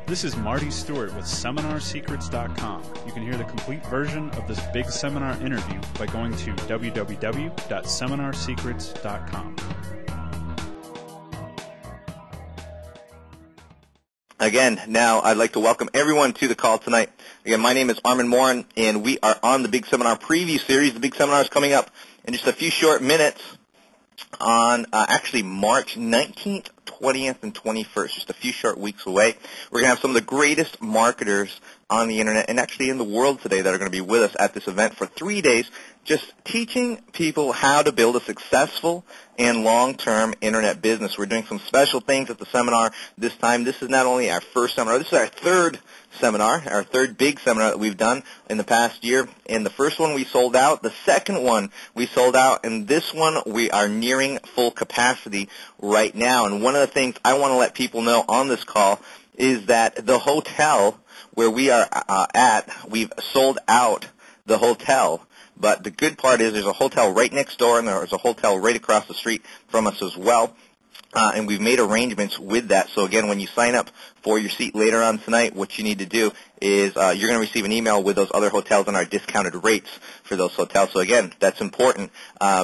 This is Marty Stewart with SeminarSecrets.com. You can hear the complete version of this big seminar interview by going to www.seminarsecrets.com. Again, now I'd like to welcome everyone to the call tonight. Again, my name is Armand Morin, and we are on the Big Seminar preview series. The Big Seminar is coming up in just a few short minutes on actually March 19th, 20th, and 21st, just a few short weeks away. We're going to have some of the greatest marketers on the Internet and actually in the world today that are going to be with us at this event for 3 days, just teaching people how to build a successful and long-term Internet business. We're doing some special things at the seminar this time. This is not only our first seminar, this is our third seminar, our third big seminar that we've done in the past year. And the first one we sold out, the second one we sold out, and this one we are nearing full capacity right now. And one of the things I want to let people know on this call is that the hotel where we are at, we've sold out the hotel. But the good part is there's a hotel right next door, and there's a hotel right across the street from us as well. And we've made arrangements with that. So, again, when you sign up for your seat later on tonight, what you need to do is you're going to receive an email with those other hotels and our discounted rates for those hotels. So, again, that's important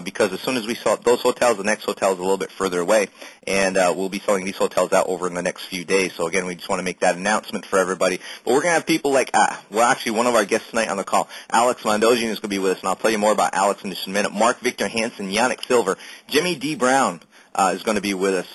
because as soon as we sell those hotels, the next hotel is a little bit further away, and we'll be selling these hotels out over in the next few days. So, again, we just want to make that announcement for everybody. But we're going to have people like, actually, one of our guests tonight on the call, Alex Mandossian, is going to be with us, and I'll tell you more about Alex in just a minute. Mark Victor Hansen, Yannick Silver, Jimmy D. Brown, is going to be with us.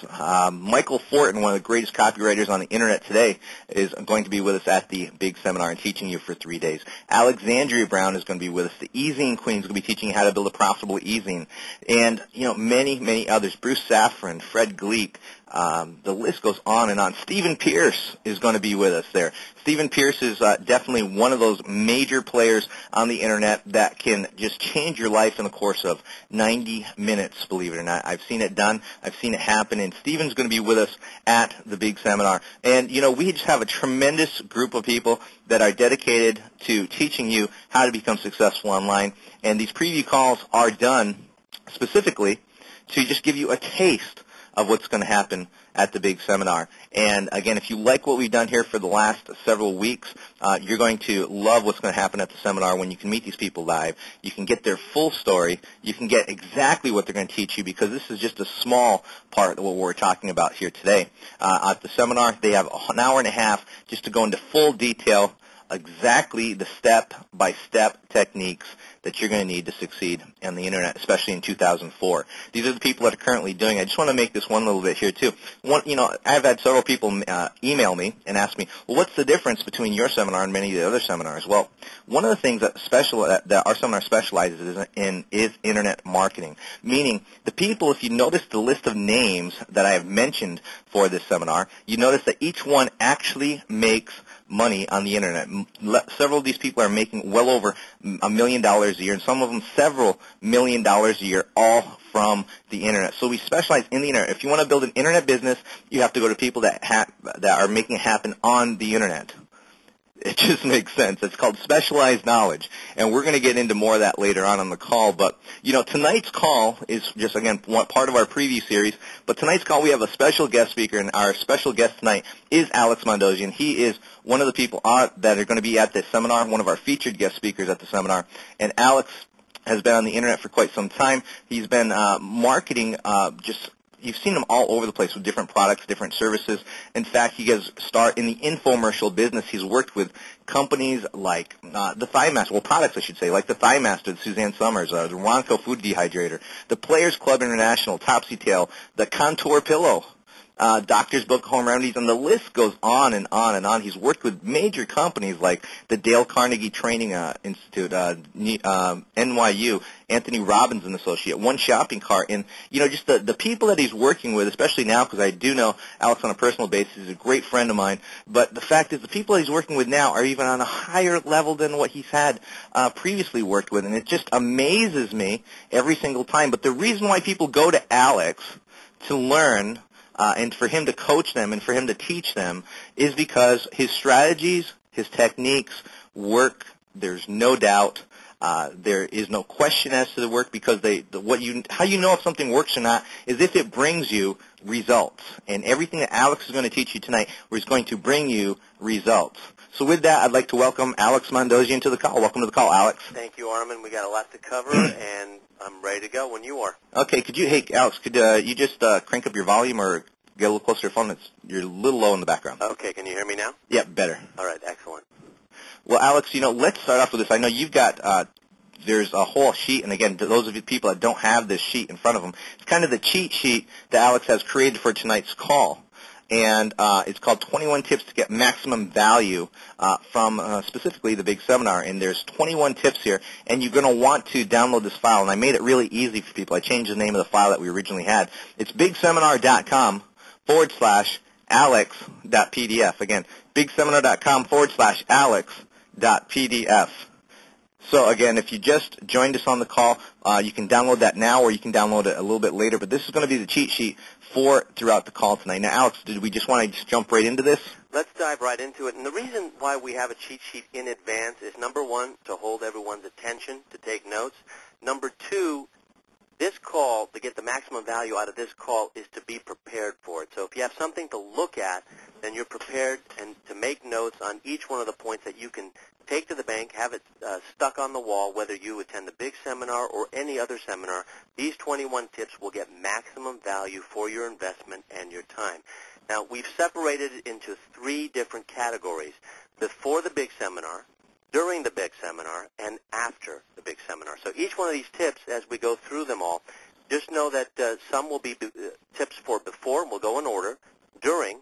Michael Fortin, one of the greatest copywriters on the Internet today, is going to be with us at the big seminar and teaching you for 3 days. Alexandria Brown is going to be with us. The e-zine queen is going to be teaching you how to build a profitable e-zine. And, many, many others. Bruce Safran, Fred Gleek, the list goes on and on. Stephen Pierce is going to be with us there. Stephen Pierce is definitely one of those major players on the Internet that can just change your life in the course of 90 minutes, believe it or not. I've seen it done. I've seen it happen. And Stephen's going to be with us at the big seminar. And, we just have a tremendous group of people that are dedicated to teaching you how to become successful online. And these preview calls are done specifically to just give you a taste of what's going to happen at the big seminar. And again, if you like what we've done here for the last several weeks, you're going to love what's going to happen at the seminar when you can meet these people live. You can get their full story. You can get exactly what they're going to teach you because this is just a small part of what we're talking about here today. At the seminar, they have an hour and a half just to go into full detail exactly the step-by-step techniques that you're going to need to succeed on the Internet, especially in 2004. These are the people that are currently doing it. I just want to make this one little bit here, too. I've had several people email me and ask me, well, what's the difference between your seminar and many of the other seminars? Well, one of the things that our seminar specializes in is Internet marketing, meaning the people, if you notice the list of names that I have mentioned for this seminar, you notice that each one actually makes money on the Internet. Several of these people are making well over $1 million a year, and some of them several $1 million a year, all from the Internet. So we specialize in the Internet. If you want to build an Internet business, you have to go to people that are making it happen on the Internet. It just makes sense. It's called specialized knowledge, and we're going to get into more of that later on the call. But, tonight's call is just, again, part of our preview series. But tonight's call, we have a special guest speaker, and our special guest tonight is Alex Mandossian. He is one of the people that are going to be at this seminar, one of our featured guest speakers at the seminar. And Alex has been on the Internet for quite some time. He's been marketing you've seen him all over the place with different products, different services. In fact, he gets start in the infomercial business. He's worked with companies like the Thigh Master, products I should say, like the Thigh Master, the Suzanne Summers, the Ronco Food Dehydrator, the Players Club International, Topsy Tail, the Contour Pillow, Doctor's Book Home Remedies, and the list goes on and on and on. He's worked with major companies like the Dale Carnegie Training Institute, NYU, Anthony Robbins and Associate, One Shopping Cart, and, just the people that he's working with, especially now, because I do know Alex on a personal basis. He's a great friend of mine, but the fact is the people that he's working with now are even on a higher level than what he's had previously worked with, and it just amazes me every single time. But the reason why people go to Alex to learn and for him to coach them and for him to teach them is because his strategies, his techniques work. There's no doubt. There is no question as to the work because how you know if something works or not is if it brings you results. And everything that Alex is going to teach you tonight is going to bring you results. So with that, I'd like to welcome Alex Mandossian to the call. Welcome to the call, Alex. Thank you, Armand. We got a lot to cover, and I'm ready to go when you are. Okay, Alex, could you just crank up your volume or get a little closer to your phone? You're a little low in the background. Okay, can you hear me now? Yeah, better. All right, excellent. Well, Alex, let's start off with this. I know you've got, there's a whole sheet, and again, to those of you people that don't have this sheet in front of them, it's kind of the cheat sheet that Alex has created for tonight's call. And it's called 21 Tips to Get Maximum Value from specifically the Big Seminar. And there's 21 tips here, and you're going to want to download this file. And I made it really easy for people. I changed the name of the file that we originally had. It's bigseminar.com/alex.pdf. Again, bigseminar.com/alex.pdf. So, again, if you just joined us on the call, you can download that now or you can download it a little bit later. But this is going to be the cheat sheet for throughout the call tonight. Now, Alex, did we just want to just jump right into this? Let's dive right into it. And the reason why we have a cheat sheet in advance is, number one, to hold everyone's attention, to take notes. Number two, this call, to get the maximum value out of this call, is to be prepared for it. So if you have something to look at, then you're prepared and to make notes on each one of the points that you can take to the bank, have it stuck on the wall, whether you attend the Big Seminar or any other seminar. These 21 tips will get maximum value for your investment and your time. Now, we've separated it into 3 different categories: before the Big Seminar, during the Big Seminar, and after the Big Seminar. So each one of these tips, as we go through them all, just know that some will be tips for before, and we'll go in order, during,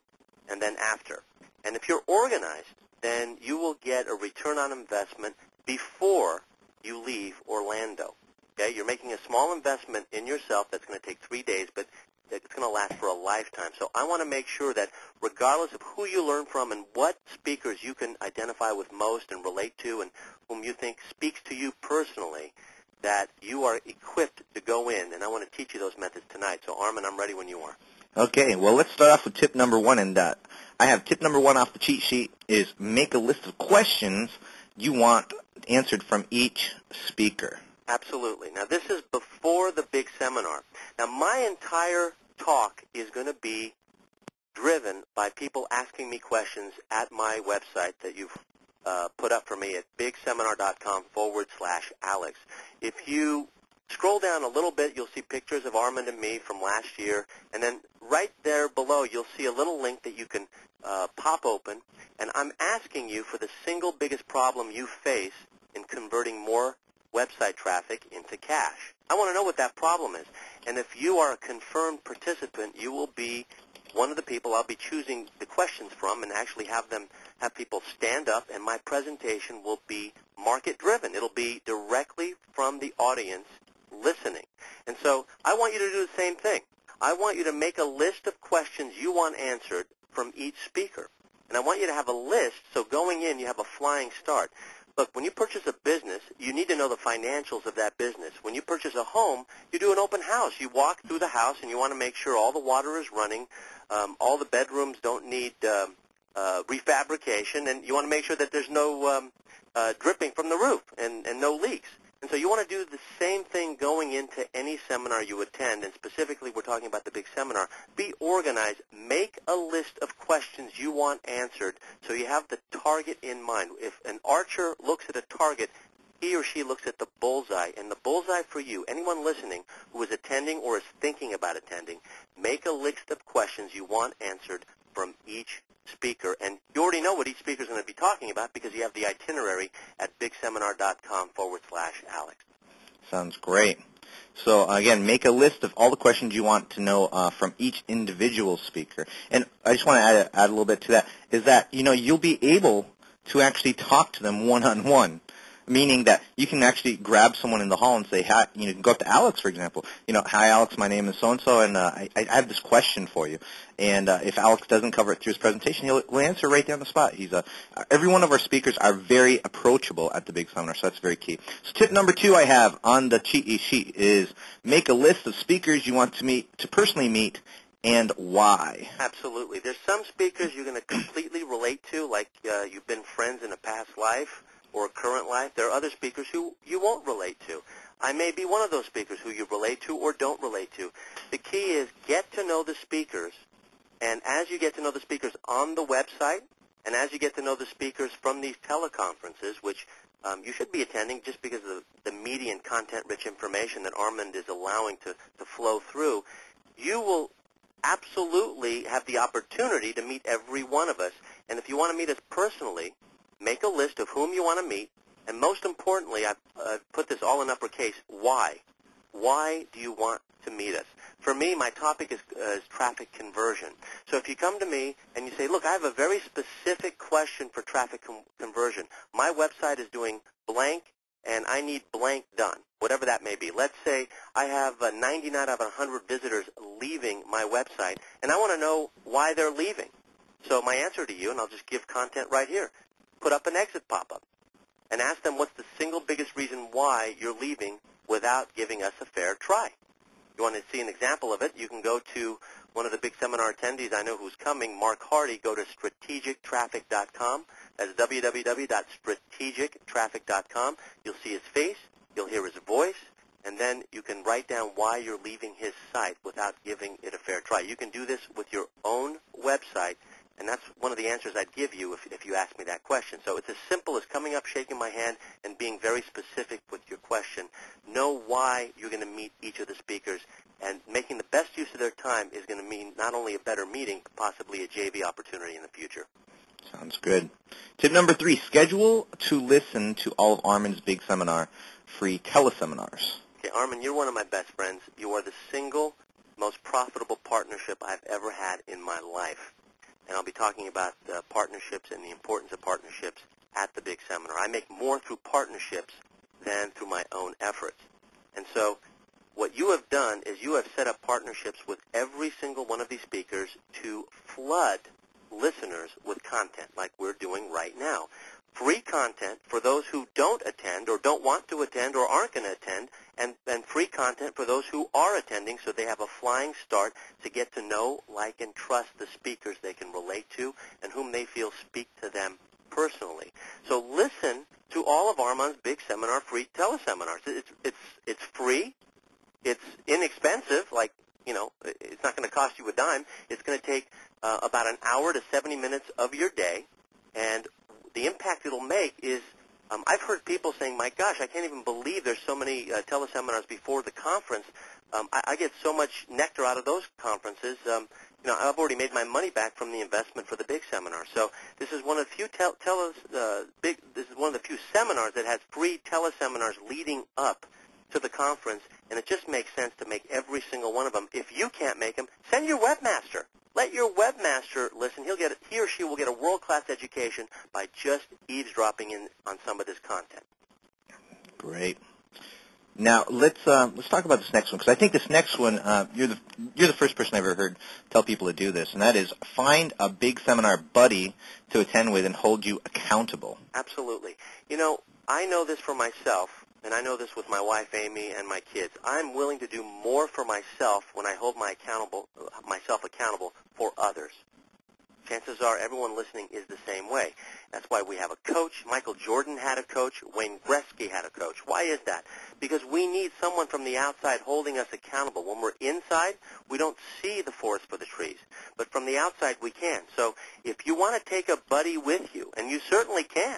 and then after. And if you're organized, then you will get a return on investment before you leave Orlando. Okay? You're making a small investment in yourself that's going to take 3 days, but it's going to last for a lifetime. So I want to make sure that regardless of who you learn from and what speakers you can identify with most and relate to and whom you think speaks to you personally, that you are equipped to go in. And I want to teach you those methods tonight. So, Armand, I'm ready when you are. Okay, well, let's start off with tip number 1. And I have tip number 1 off the cheat sheet is make a list of questions you want answered from each speaker. Absolutely. Now, this is before the Big Seminar. Now, my entire talk is going to be driven by people asking me questions at my website that you've put up for me at bigseminar.com/Alex. If you scroll down a little bit, you'll see pictures of Armand and me from last year, and then right there below, you'll see a little link that you can pop open, and I'm asking you for the single biggest problem you face in converting more website traffic into cash. I want to know what that problem is, and if you are a confirmed participant, you will be one of the people I'll be choosing the questions from and actually have people stand up, and my presentation will be market-driven. It'll be directly from the audience listening. And so I want you to do the same thing. I want you to make a list of questions you want answered from each speaker. And I want you to have a list, so going in you have a flying start. Look, when you purchase a business, you need to know the financials of that business. When you purchase a home, you do an open house. You walk through the house, and you want to make sure all the water is running, all the bedrooms don't need refabrication, and you want to make sure that there's no dripping from the roof and no leaks. And so you want to do the same thing going into any seminar you attend, and specifically we're talking about the Big Seminar. Be organized. Make a list of questions you want answered so you have the target in mind. If an archer looks at a target, he or she looks at the bullseye. And the bullseye for you, anyone listening who is attending or is thinking about attending, make a list of questions you want answered from each speaker. And you already know what each speaker is going to be talking about because you have the itinerary at bigseminar.com/Alex. Sounds great. So, again, make a list of all the questions you want to know from each individual speaker. And I just want to add a little bit to that, is that, you'll be able to actually talk to them one-on-one. Meaning that you can actually grab someone in the hall and say, hi, you can go up to Alex, for example. Hi, Alex, my name is so-and-so, and I have this question for you. And if Alex doesn't cover it through his presentation, he'll answer right there on the spot. Every one of our speakers are very approachable at the Big Seminar, so that's very key. So tip number 2 I have on the cheat sheet is make a list of speakers you want to personally meet and why. Absolutely. There's some speakers you're going to completely relate to, like you've been friends in a past life or current life. There are other speakers who you won't relate to. I may be one of those speakers who you relate to or don't relate to. The key is get to know the speakers, and as you get to know the speakers on the website, and as you get to know the speakers from these teleconferences, which you should be attending just because of the media and content-rich information that Armand is allowing to flow through, you will absolutely have the opportunity to meet every one of us. And if you want to meet us personally, make a list of whom you want to meet, and most importantly, I've put this all in uppercase, why? Why do you want to meet us? For me, my topic is traffic conversion. So if you come to me and you say, look, I have a very specific question for traffic conversion. My website is doing blank, and I need blank done, whatever that may be. Let's say I have 99 out of 100 visitors leaving my website, and I want to know why they're leaving. So my answer to you, and I'll just give content right here, put up an exit pop-up and ask them what's the single biggest reason why you're leaving without giving us a fair try. You want to see an example of it, you can go to one of the big seminar attendees I know who's coming, Mark Hardy. Go to strategictraffic.com. That's www.strategictraffic.com. You'll see his face, you'll hear his voice, and then you can write down why you're leaving his site without giving it a fair try. You can do this with your own website, and that's one of the answers I'd give you if you ask me that question. So it's as simple as coming up, shaking my hand, and being very specific with your question. Know why you're going to meet each of the speakers, and making the best use of their time is going to mean not only a better meeting, but possibly a JV opportunity in the future. Sounds good. Tip number 3, schedule to listen to all of Armand's Big Seminar free teleseminars. Okay, Armand, you're one of my best friends. You are the single most profitable partnership I've ever had in my life. And I'll be talking about partnerships and the importance of partnerships at the Big Seminar. I make more through partnerships than through my own efforts. And so what you have done is you have set up partnerships with every single one of these speakers to flood listeners with content like we're doing right now. Free content for those who don't attend or don't want to attend or aren't going to attend, and free content for those who are attending so they have a flying start to get to know, like, and trust the speakers they can relate to and whom they feel speak to them personally. So listen to all of Armand's Big Seminar free teleseminars. It's free. It's inexpensive, like, you know, it's not going to cost you a dime. It's going to take about an hour to 70 minutes of your day, and the impact it'll make is, I've heard people saying, my gosh, I can't even believe there's so many teleseminars before the conference. I get so much nectar out of those conferences. You know, I've already made my money back from the investment for the Big Seminar. So this is one of the few this is one of the few seminars that has free teleseminars leading up to the conference, and it just makes sense to make every single one of them. If you can't make them, send your webmaster. Let your webmaster listen. He or she will get a world-class education by just eavesdropping in on some of this content. Great. Now let's talk about this next one, because I think this next one you're the first person I've ever heard tell people to do this, and that is find a Big Seminar buddy to attend with and hold you accountable. Absolutely. You know, I know this for myself. And I know this with my wife, Amy, and my kids. I'm willing to do more for myself when I hold myself accountable for others. Chances are everyone listening is the same way. That's why we have a coach. Michael Jordan had a coach. Wayne Gretzky had a coach. Why is that? Because we need someone from the outside holding us accountable. When we're inside, we don't see the forest for the trees. But from the outside, we can. So if you want to take a buddy with you, and you certainly can,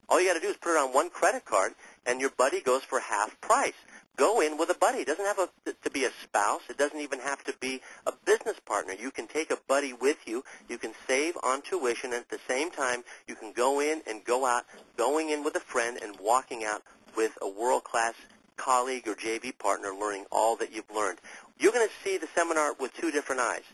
all you got to do is put it on one credit card, and your buddy goes for half price. Go in with a buddy. It doesn't have to be a spouse. It doesn't even have to be a business partner. You can take a buddy with you. You can save on tuition, and at the same time, you can go in and go out, going in with a friend and walking out with a world-class colleague or JV partner learning all that you've learned. You're going to see the seminar with two different eyes,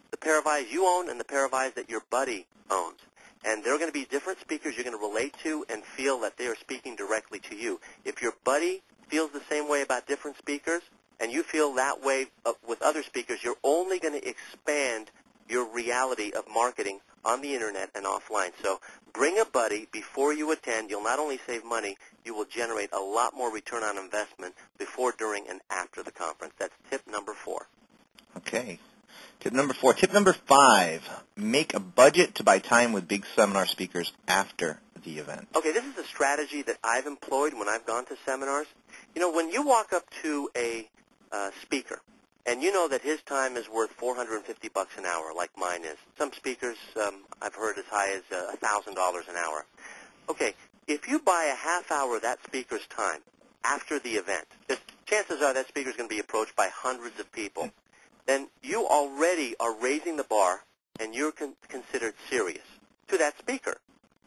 the pair of eyes you own and the pair of eyes that your buddy owns. And there are going to be different speakers you're going to relate to and feel that they are speaking directly to you. If your buddy feels the same way about different speakers and you feel that way with other speakers, you're only going to expand your reality of marketing on the Internet and offline. So bring a buddy before you attend. You'll not only save money, you will generate a lot more return on investment before, during, and after the conference. That's tip number 4. Okay. Tip number 4. Tip number 5, make a budget to buy time with Big Seminar speakers after the event. Okay, this is a strategy that I've employed when I've gone to seminars. You know, when you walk up to a speaker, and you know that his time is worth $450 an hour, like mine is. Some speakers I've heard as high as $1,000 an hour. Okay, if you buy a half hour of that speaker's time after the event, chances are that speaker is going to be approached by hundreds of people, then you already are raising the bar, and you're considered serious to that speaker,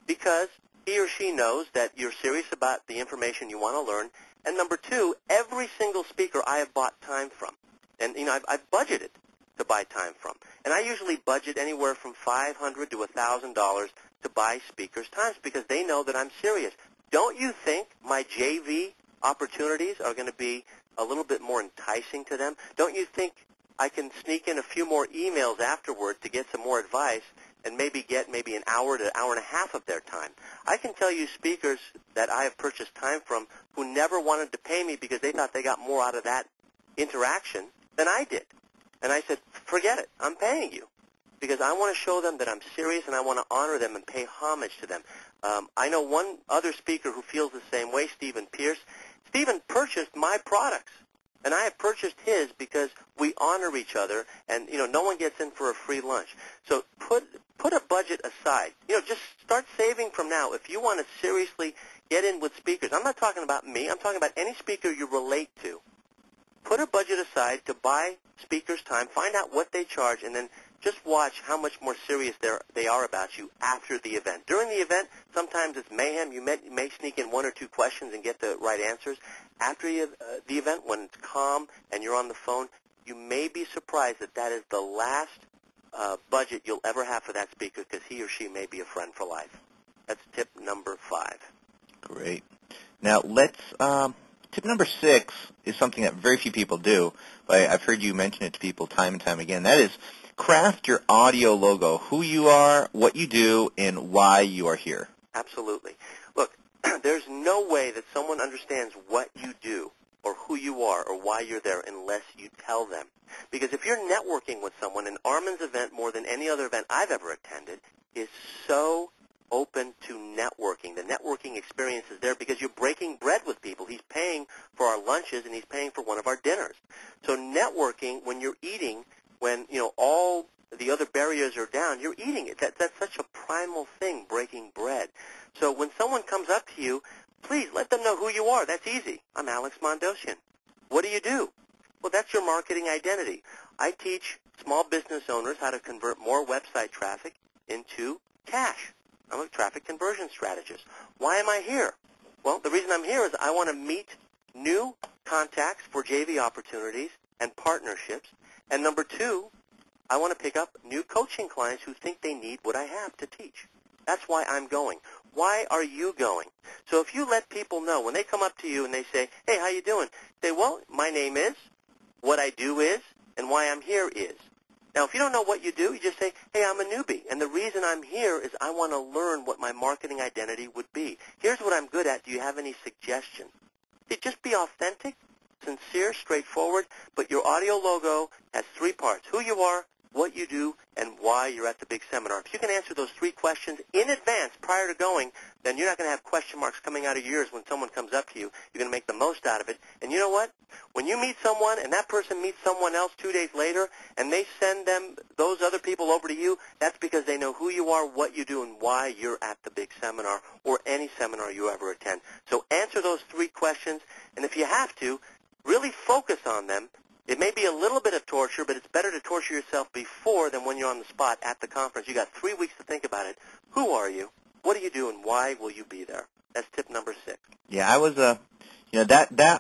because he or she knows that you're serious about the information you want to learn. And number two, every single speaker I have bought time from, and you know, I've budgeted to buy time from, and I usually budget anywhere from $500 to $1,000 to buy speakers' times, because they know that I'm serious. Don't you think my JV opportunities are going to be a little bit more enticing to them? Don't you think I can sneak in a few more emails afterward to get some more advice and maybe get an hour to hour and a half of their time? I can tell you speakers that I have purchased time from who never wanted to pay me because they thought they got more out of that interaction than I did. And I said, forget it, I'm paying you, because I want to show them that I'm serious and I want to honor them and pay homage to them. I know one other speaker who feels the same way, Stephen Pierce. Stephen purchased my products, and I have purchased his because we honor each other, and you know, no one gets in for a free lunch. So put a budget aside. You know, just start saving from now if you want to seriously get in with speakers. I'm not talking about me. I'm talking about any speaker you relate to. Put a budget aside to buy speakers' time, find out what they charge, and then just watch how much more serious they are about you after the event. During the event, sometimes it's mayhem. You may sneak in one or two questions and get the right answers. After the event, when it's calm and you're on the phone, you may be surprised that that is the last budget you'll ever have for that speaker, because he or she may be a friend for life. That's tip number 5. Great. Now, tip number 6 is something that very few people do, but I've heard you mention it to people time and time again. That is, craft your audio logo, who you are, what you do, and why you are here. Absolutely. Look, there's no way that someone understands what you do or who you are or why you're there unless you tell them. Because if you're networking with someone, and Armand's event, more than any other event I've ever attended, is so open to networking. The networking experience is there because you're breaking bread with people. He's paying for our lunches, and he's paying for one of our dinners. So networking, when you're eating, when you know all the other barriers are down, you're eating it. That's such a primal thing, breaking bread. So when someone comes up to you, please let them know who you are. That's easy. I'm Alex Mandossian. What do you do? Well, that's your marketing identity. I teach small business owners how to convert more website traffic into cash. I'm a traffic conversion strategist. Why am I here? Well, the reason I'm here is I want to meet new contacts for JV opportunities and partnerships. And number 2, I want to pick up new coaching clients who think they need what I have to teach. That's why I'm going. Why are you going? So if you let people know, when they come up to you and they say, hey, how you doing? Say, well, my name is, what I do is, and why I'm here is. Now, if you don't know what you do, you just say, hey, I'm a newbie, and the reason I'm here is I want to learn what my marketing identity would be. Here's what I'm good at. Do you have any suggestions? Just be authentic, sincere, straightforward, but your audio logo has 3 parts: who you are, what you do, and why you're at the big seminar. If you can answer those 3 questions in advance prior to going, then you're not going to have question marks coming out of your ears when someone comes up to you. You're going to make the most out of it. And you know what? When you meet someone and that person meets someone else 2 days later and they send those other people over to you, that's because they know who you are, what you do, and why you're at the big seminar or any seminar you ever attend. So answer those 3 questions, and if you have to, really focus on them. It may be a little bit of torture, but it's better to torture yourself before than when you're on the spot at the conference. You got 3 weeks to think about it. Who are you? What do you do? And why will you be there? That's tip number 6. Yeah, I was, that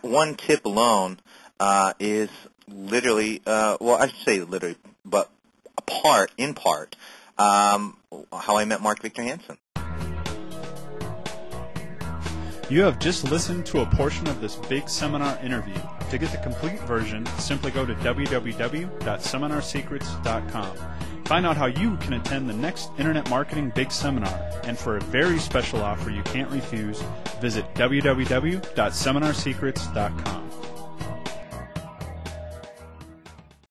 one tip alone is literally, well, I should say literally, but in part, how I met Mark Victor Hansen. You have just listened to a portion of this big seminar interview. To get the complete version, simply go to www.seminarsecrets.com. Find out how you can attend the next Internet Marketing Big Seminar. And for a very special offer you can't refuse, visit www.seminarsecrets.com.